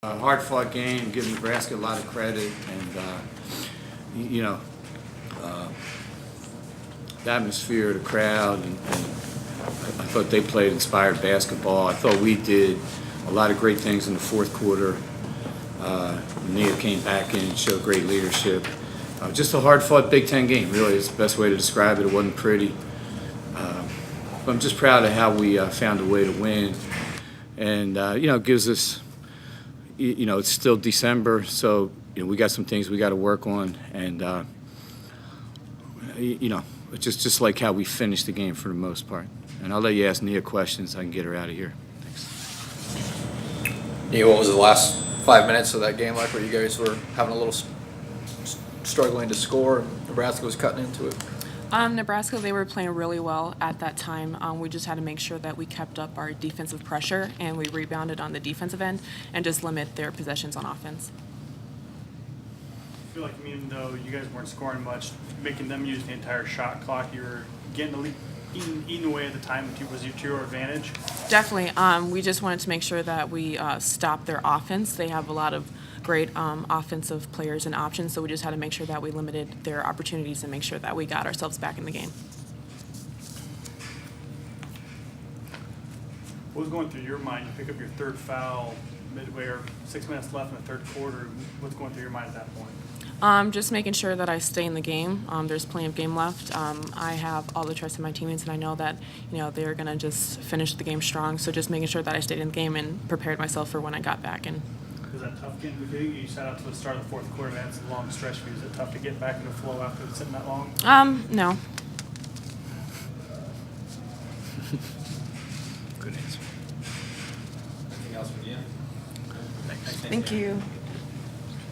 A hard-fought game, give Nebraska a lot of credit, and uh, the atmosphere, the crowd, and I thought they played inspired basketball. I thought we did a lot of great things in the fourth quarter. Nia came back in and showed great leadership. Just a hard-fought Big Ten game, really, is the best way to describe it. It wasn't pretty. But I'm just proud of how we found a way to win. And, it gives us, it's still December, so, we got some things we got to work on. And, it's just like how we finished the game for the most part. And I'll let you ask Nia questions. I can get her out of here. Thanks. Nia, what was the last 5 minutes of that game like where you guys were having a little struggling to score and Nebraska was cutting into it? Nebraska, they were playing really well at that time. We just had to make sure that we kept up our defensive pressure and we rebounded on the defensive end and just limit their possessions on offense. I feel like even though you guys weren't scoring much, making them use the entire shot clock, you were getting the lead, eating away at the time. Was it to your advantage? Definitely. We just wanted to make sure that we stopped their offense. They have a lot of great offensive players and options, so we just had to make sure that we limited their opportunities and make sure that we got ourselves back in the game. What was going through your mind? You pick up your third foul midway or 6 minutes left in the third quarter. What's going through your mind at that point? Just making sure that I stay in the game. There's plenty of game left. I have all the trust in my teammates, and I know that they're going to just finish the game strong. So just making sure that I stayed in the game and prepared myself for when I got back in. Was that tough getting? You sat out to the start of the fourth quarter. That's a long stretch for you. Is it tough to get back into flow after sitting that long? No. Good answer. Anything else from you? Thank you.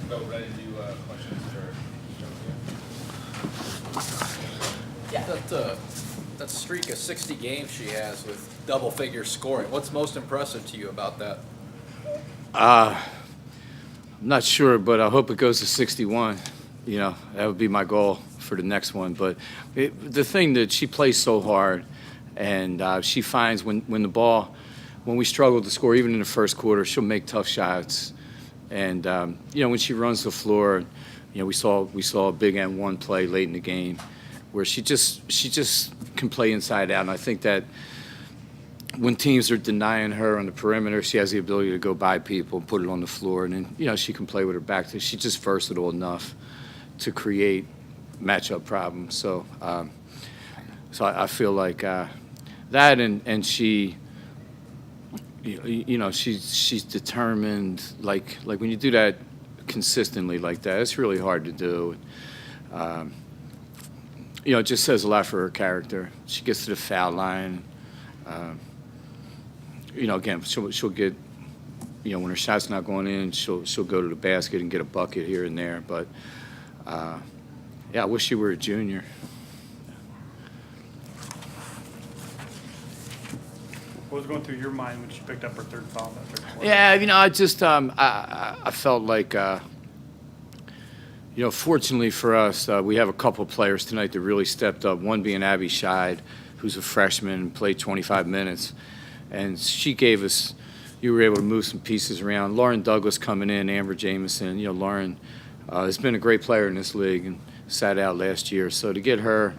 Go ready to do questions for Yeah. That streak of 60 games she has with double-figure scoring. What's most impressive to you about that? I'm not sure, but I hope it goes to 61. That would be my goal for the next one. But the thing that she plays so hard, and she finds when we struggle to score, even in the first quarter, she'll make tough shots. And when she runs the floor, we saw a big N1 play late in the game where she just can play inside out. And I think that when teams are denying her on the perimeter, she has the ability to go by people and put it on the floor. And then, she can play with her back. She's just versatile enough to create matchup problems. So I feel like that, and she, she's determined. Like when you do that consistently like that, it's really hard to do. It just says a lot for her character. She gets to the foul line. Again, she'll get, when her shot's not going in, she'll go to the basket and get a bucket here and there. But I wish she were a junior. What was going through your mind when she picked up her third foul in that third quarter? Yeah, I just I felt like fortunately for us, we have a couple of players tonight that really stepped up. One being Abby Scheid, who's a freshman and played 25 minutes. And she gave us, you were able to move some pieces around. Lauren Douglas coming in, Amber Jamison. Lauren has been a great player in this league and sat out last year. So to get her,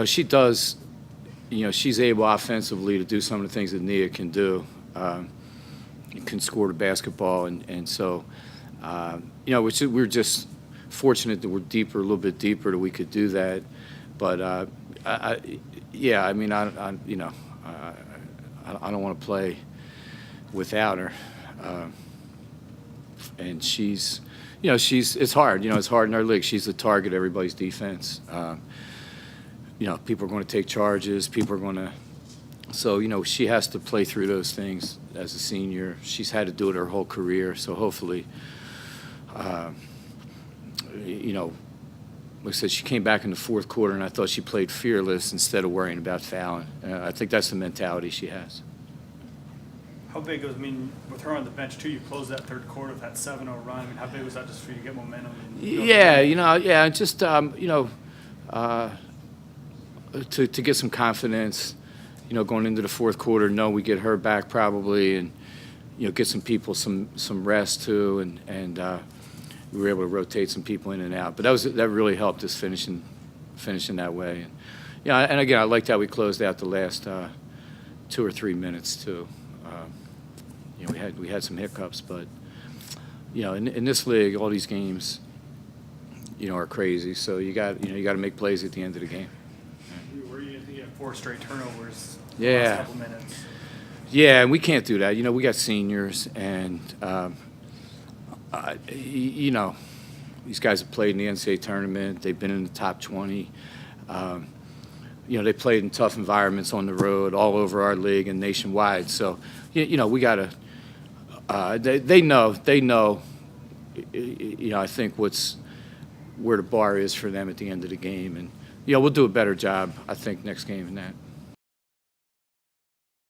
she does, she's able offensively to do some of the things that Nia can do. Can score the basketball. And so, we're just fortunate that we're deeper, a little bit deeper, that we could do that. But, I don't want to play without her. And she's, it's hard. It's hard in our league. She's the target of everybody's defense. People are going to take charges. People are going to. So, she has to play through those things as a senior. She's had to do it her whole career. So hopefully, like I said, she came back in the fourth quarter, and I thought she played fearless instead of worrying about fouling. I think that's the mentality she has. How big was, with her on the bench, too, you closed that third quarter with that 7-0 run. How big was that just for you to get momentum? Just, to get some confidence, going into the fourth quarter, we get her back probably, and, get some people some rest too, and we were able to rotate some people in and out. But that really helped us finishing that way. And and again, I liked how we closed out the last 2 or 3 minutes too. We had some hiccups, but in this league, all these games, are crazy. So you got to make plays at the end of the game. Where you had 4 straight turnovers. Yeah. The last couple minutes. Yeah, and we can't do that. We got seniors, and these guys have played in the NCAA tournament. They've been in the top 20. They played in tough environments on the road all over our league and nationwide. So, we got to. They know. I think where the bar is for them at the end of the game, and we'll do a better job, I think, next game than that.